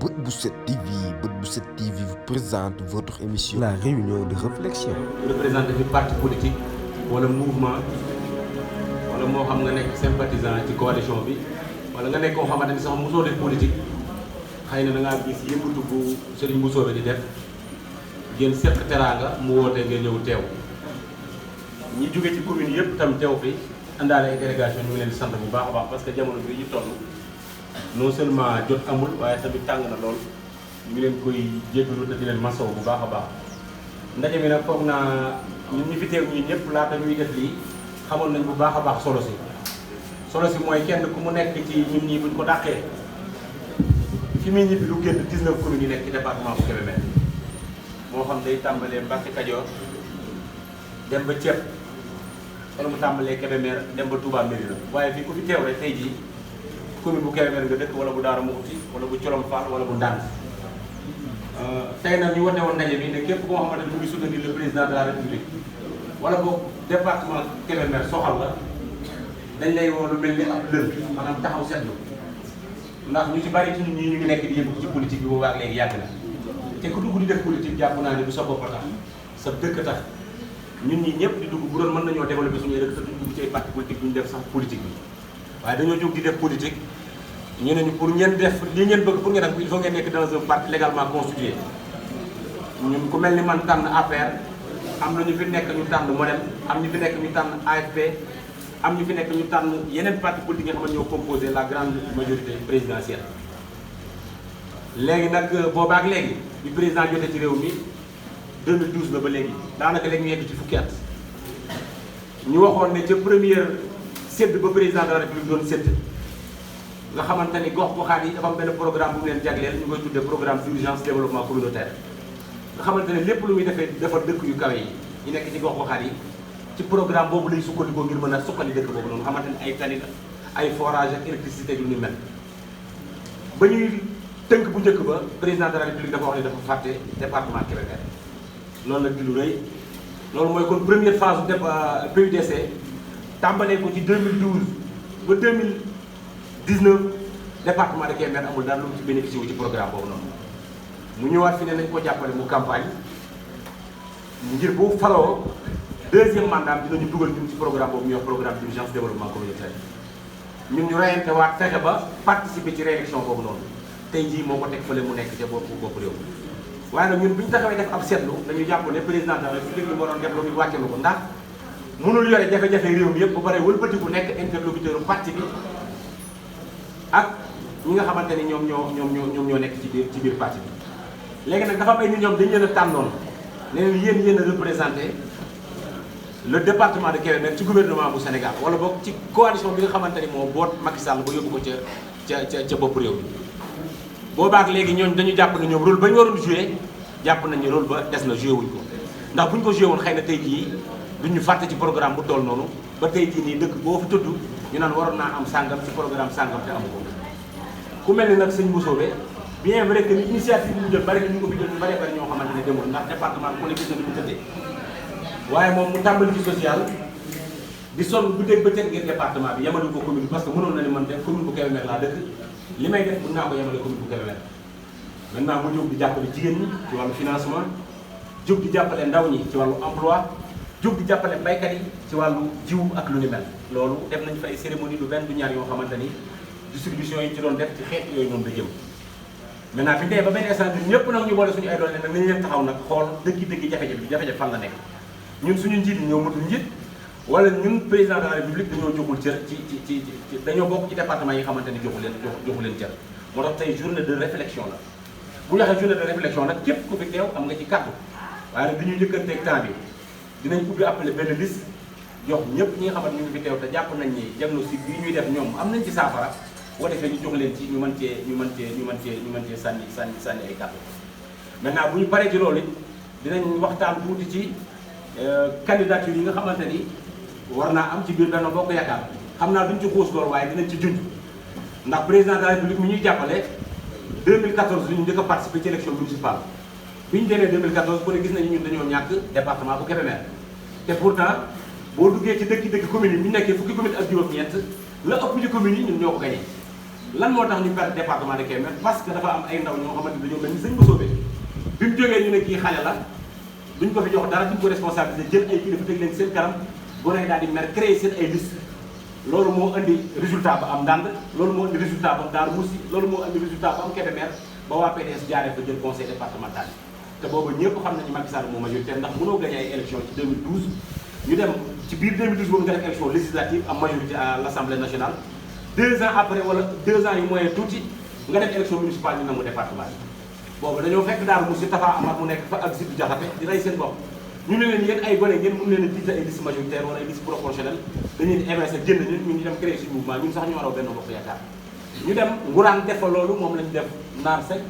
Bët bu Set TV vous présente votre émission La Réunion de réflexion. représenté fi parti politique wala mouvement wala moo xam nga nekk sympathisant ci coalition bi wala nga nekk koo xamante ni sax mosoo def politique xëy na da ngaa gis yëngatu bu Serigne Bousso bi di def ngeen seq teraanga mu woote ngeen ñëw teew ñi jóge ci commune yëpp tam teew fi àndaale ay délégation ñu ngi leen di sant bu baax a baax parce que jamono bi ñu toll non seulement jot amul waaye tamit tàng na lool ñu ngi leen koy jéggalu te di leen masaw bu baax a baax ndaje mi nag foog naa ñun ñi fi teew ñi ñëpp laata ñuy def lii xamoon nañ bu baax a baax solo si mooy kenn ku mu nekk ci ñun ñii buñ ko dàqee fi muy ñibbi lu génn 19 communes yi nekk ci département bu Kébémer moo xam day tàmbalee Mbacké Kajoor dem ba Thiep wala mu tàmbalee Kébémer dem ba Touba Mérina waaye fii ku fi teew rek tey jii commune bu Kébémer nga dëkk wala bu Darou Mouhty wala bu Colom Fall wala bu Ndande tey nag ñu woote woon ndaje bi ne képp koo xamante ne mu ngi soutenir le président de la République wala boog département Kébémer soxal la dañ lay woo lu mel ni ab lël maanaam taxaw seetlu ndax ñu ci bari ci ñun ñii ñu ngi nekk di yëngu ci politique bi boobaak léegi yàgg na te ku dugg di def politique jàpp naa ne du sa bopp tax sa dëkk tax ñun ñi ñëpp di dugg bu doon mën nañoo développer suñu dëkk te duñ dugg ci ay parti politique duñ def sax politique bi waaye dañoo jóg di def politique ñu ne ñu pour ngeen def li ngeen bëgg pour ngeen def il faut ngeen nekk dans un parti légalement constitué ñun ku mel ni man tànn APR am na ñu fi nekk ñu tànn modèle am ñu fi nekk ñu tànn AFP am ñu fi nekk ñu tànn yeneen parti politique nga xam ne ñoo composé la grande majorité présidentielle. léegi nag boobaak léegi bi président jotee ci réew mi 2012 la ba léegi daanaka léegi ñu yegg ci fukki at ñu waxoon ne ca première sédd ba président de la république doon sédd nga xamante ni gox-goxaat yi dafa am benn programme bu mu leen jagleel ñu koy tuddee programme d'urgence développement communautaire nga xamante ne lépp lu muy defar dëkk yu kawe yi nekk ci gox-goxaat yi ci programme boobu lay sukkandikoo ngir mën a suqali dëkk boobu noonu nga xamante ni ay tali la ay forage ak électricité yu ñu mel ba ñuy tënk bu njëkk ba président de la république dafa wax ne dafa fàtte département Kébémer loolu nag di lu rëy loolu mooy kon première phase bu PUDC tàmbalee ko ci 2012 ba 2019 département de Kébémer amul daal lu mu ci bénéficié wu ci programme boobu noonu mu ñëwaat fi ne nañ ko jàppale mu campagne ngir bu faloo deuxième mandat dinañu dugal ñun ci programme boobu ñuy wax programme d'urgence développement communautaire ñun ñu reyante waat fexe ba participer ci réélection boobu noonu tey jii moo ko teg fële mu nekk ca bopp réew waaye nag ñun bu ñu taxawee def ab seetlu dañu jàpp ne président de la République li mu waroon def loolu it wàcce na ko ndax mënul yore jafe-jafe réew mi yëpp ba pare wëlbatiku nekk interlocuteur parti bi ak ñi nga xamante ni ñoom ñoo nekk ci biir parti bi léegi nag dafa am ay nit ñoom dañu leen a tànnoon ne leen yéen a représenté le département de Kébémer ci gouvernement bu Sénégal wala boog ci coalition bi nga xamante ni moo boot Macky Sall ba yóbbu ko ca bopp réew mi boobaak léegi ñooñu dañu jàpp ne ñoom rôle ba ñu waroon joué jàpp nañ ne rôle ba des na joué wuñ ko ndax bu ñu ko joué woon xëy na tey jii duñ ñu fàtte ci programme bu toll noonu ba tey jii nii dëkk boo fi tudd ñu naan waroon naa am sàngam ci programme sàngam te amu ko ku mel ni nag sëñ Bousso bi bien vrai que initiative bi ñu jël bari na ñu ko fi jël ñu bari ñoo xamante ne demul ndax département bi ku ne gis na ni mu tëddee waaye moom mu tàmbali ci social di sonn guddeeg bëccëg ngir département bi yamalu ko commune parce que mënoon na ne man de commune bu Kébémer laa dëkk li may def mën naa ko yemale commune bu Kébémer maintenant mu jóg di jàppale jigéen ñi ci wàllu financement jóg di jàppale ndaw ñi ci wàllu emploi jóg di jàppale baykat yi ci wàllu jiwu ak lu ni mel loolu def nañ fa ay cérémonie du benn du ñaar yoo xamante ni distribution yi ci doon def ci xeet yooyu noonu da jëm maintenant fi tey ba benn instant ñun ñëpp nag ñu boole suñu ay doole nag nañu leen taxaw nag xool dëggi jafe-jafe fan la nekk ñun suñu njiit yi ñoo matul njiit wala ñun président de la république dañoo joxul cër ci dañoo bokk ci département yi xamante ni joxu leen cër moo tax tey journée de réflexion la bu ñu waxee journée de réflexion nag képp ku fi teew am nga ci kàddu waaye nag dañuy njëkkanteeg temps bi dinañ ubbi appelé benn liste jox ñëpp ñi nga xamante ñu ngi fi teew te jàpp nañ ni diagnostic yi ñuy def ñoom am nañ ci saafara boo defee ñu jox leen ci ñu mën cee sànni ay kàddu maintenant bu ñu paree ci loolu it dinañ waxtaan tuuti ci candidature yi nga xamante ni war naa am ci biir Benno Bokk Yaakaar xam naa duñ ci xuus loolu waaye dinañ ci junj ndax président de la République mi ñuy jàppale 2014 ñu njëkk a participé ci élection municipale bi ñu demee 2014 ku ne gis nañu ñun dañoo ñàkk département bu Kébémer te pourtant boo duggee ci dëkk commune yi bu ñu nekkee fukki commune ak juróom-ñeent la ëpp ci commune yi ñun ñoo ko gagné lan moo tax ñu perdre département de Kébémer parce que dafa am ay ndaw ñoo xamante dañoo mel ni sëñ Bousso bi mu jógee ñu ne kii xale la duñ ko fi jox dara duñ ko responsabilisé jël ay kilifa teg leen seen kanam gone yi daal di mer créer seen ay liste loolu moo indi résultat ba am Ndande loolu moo indi résultat ba am Darou Moussi loolu moo indi résultat ba am Kébémer ba waa PDS jaaree fa jël conseil départemental te boobu ñëpp xam nañu Macky Sall moo majoritaire ndax mënoo gagné ay élection ci 2012 ñu dem ci biir 2012 boobu nga def élection législative am majorité à l'Assemblée nationale 2 ans après wala 2 ans yu moyen tuuti nga def élection municipale ñu nangu département bi boobu dañoo fekk Darou Moussi Tafa Amar mu nekk fa ak Sidi Diakhaté di rey seen bopp ñu ne leen yéen ay gone ngeen mën leen a jiite ay liste majoritaire wala ay liste proportionnelle dañuy évincer génn ñun ñu dem créer suñu mouvement ñun sax ñu waroo benn bokk yaakaar ñu dem nguraan def fa loolu moom lañu def naar sec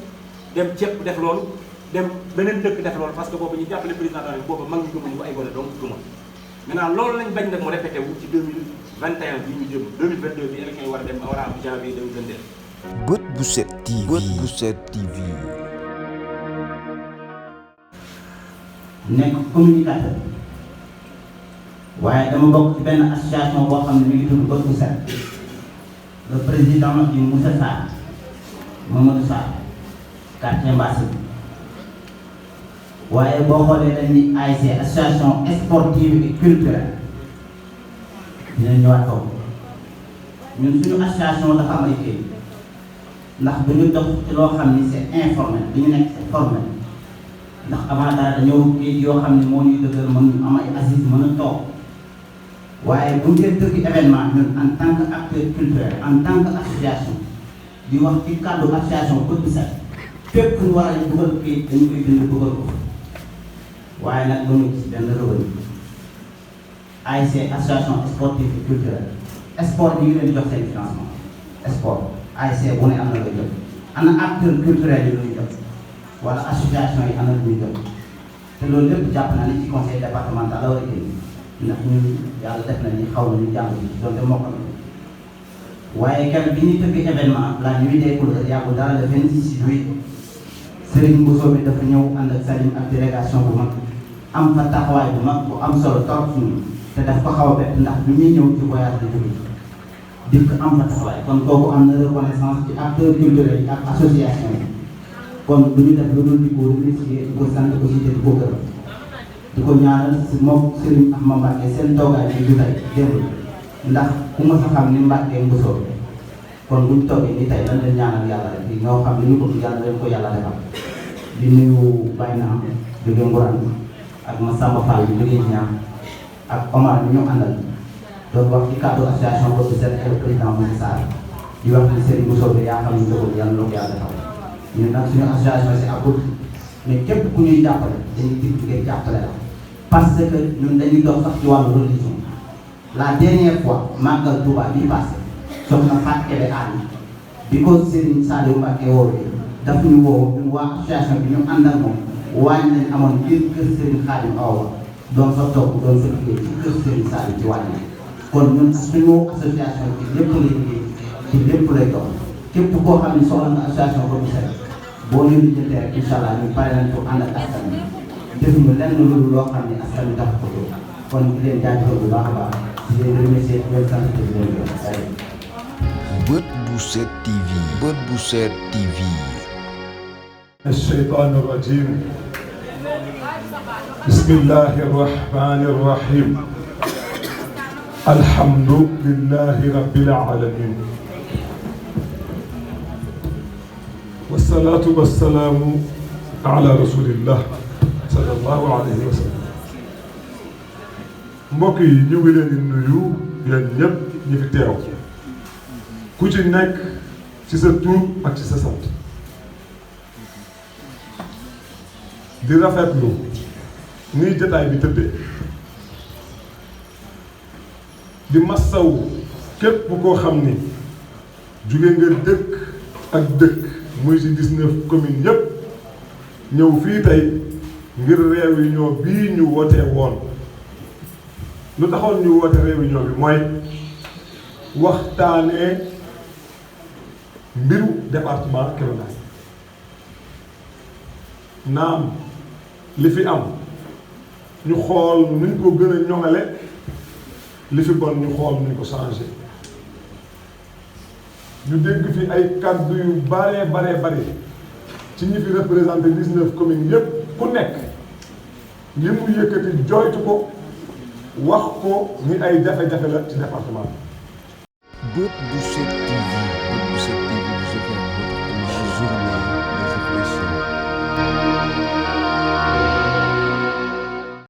dem ceeb def loolu dem beneen dëkk def loolu parce que boobu ñu jàppale président de la République boobu mag ñi gëmuñu ko ay gone donc gëmal maintenant loolu lañ bañ nag mu répété wu ci 2021 bi ñu jëm 2022 bi élection yi war a dem war a am janvier 2022 Bët bu Set TV. Bët bu Set TV. nekk communicateur waaye dama bokk ci benn association boo xam ne mi ngi tudd Bët bu Set le président di Moussa Sarr Mamadou Sarr quartier Mbassé waaye boo xoolee dañuy ASC association sportive et culturelle dina ñëwaat kaw ñun suñu association dafa am ay kayit ndax du ñu dox ci loo xam ni c'est informel du ñu nekk c'est formel ndax avant dara dañoo kayit yoo xam ne moo ñuy dëgër mën ñu am ay assise mën a toog waaye bu ñu dee tëgg événement ñun en tant que acteur culturel en tant que association di wax ci kàddu association Bët bu Set fépp fu ñu war a dugal kayit dañu koy bind dugal ko waaye nag mënuñu gis benn revenu ASC association sportive et culturelle sport ñu ngi leen di jox seen financement sport ASC bu ne am na lay jot ana acteur culturel yi luy jot wala association yi am na lu ñuy jot te loolu lépp jàpp naa ne ci conseil départemental la war a génn ndax ñun yàlla def na ni xaw nañu jàng ci donte moo ko waaye keroog bi ñuy tëgg événement la nuit des couleurs yàggul dara le 26 juillet Serigne Bousso bi dafa ñëw ànd ak Salim ak délégation bu mag am fa taxawaay bu mag bu am solo trop suñu te daf ko xaw a bett ndax bi muy ñëw ci voyage de jóge dikk am fa taxawaay kon kooku am na reconnaissance ci acteurs culturels yi ak association yi kon du ñu def lu dul di ko remercier di ko sant aussi te di ko gërëm di ko ñaanal si moom Serigne Ahmad Mbacké seen toogaay bi du tey démb ndax ku ma sa xam ni Mbacké Bousso kon bu ñu toogee ni tey dañ leen ñaanal yàlla rek di ñoo xam li ñu bëgg yàlla leen ko yàlla defal di nuyu Baye Naam jóge Ngourane ak Massamba Fall bi jóge Niang ak Omar bi ñu àndal doon wax ci cadre association Bët bu Set ak le président Moussa Sarr di wax ni Serigne Bousso bi yaa xam ni bëgg yàlla loo ko yàlla defal ñun nag suñu association c'est à côté mais képp ku ñuy jàppale dañuy dig ngeen jàppale la parce que ñun dañuy dox sax ci wàllu religion la dernière fois Magal Touba bi passé soxna Fatou Kébé Anne bi ko Serigne Saliou Mbacké woowee daf ñu woo ñun waa association bi ñu ànd ak moom waañ lañ amoon biir kër Serigne Khadim Awa doon fa toog doon fa liggéey ci kër Serigne Saliou ci wàññi kon ñun suñu association bi lépp lay liggéey ci lépp lay dox képp koo xam ne soxla na association Bët bu Set boo ñu lijjantee rek incha allah ñu pare nañ pour ànd ak askan bi defuñu lenn loolu loo xam ne askan bi dafa ko jóg kon di leen jaajëfal bu baax a baax di leen remercier di leen sant di leen gërëm. Bët bu Set TV. Bët bu Set TV. الشيطان الرجيم بسم الله الرحمن الرحيم الحمد لله رب العالمين والصلاة والسلام على رسول الله صلى الله عليه وسلم mbokk yi ñu ngi leen di nuyu yéen ñëpp ñi fi teew ku ci nekk ci sa tur ak ci sa sant di rafetlu ni jotaay bi tëddee di massaw képp koo xam ni jóge nga dëkk ak dëkk muy ci 19 communes yépp ñëw fii tey ngir réunion bii ñu wootee woon lu taxoon ñu woote réunion bi mooy waxtaanee mbiru département Kébémer naam li fi am ñu xool nuñ ko gën a ñoŋale li fi bon ñu xool nuñ ko changé ñu dégg fi ay kàddu yu bare ci ñi fi représenté 19 communes yépp ku nekk li mu yëkkati jooytu ko wax ko ni ay jafe-jafe la ci département Bët bu Set TV, Bët bu Set TV, vous offre votre journée.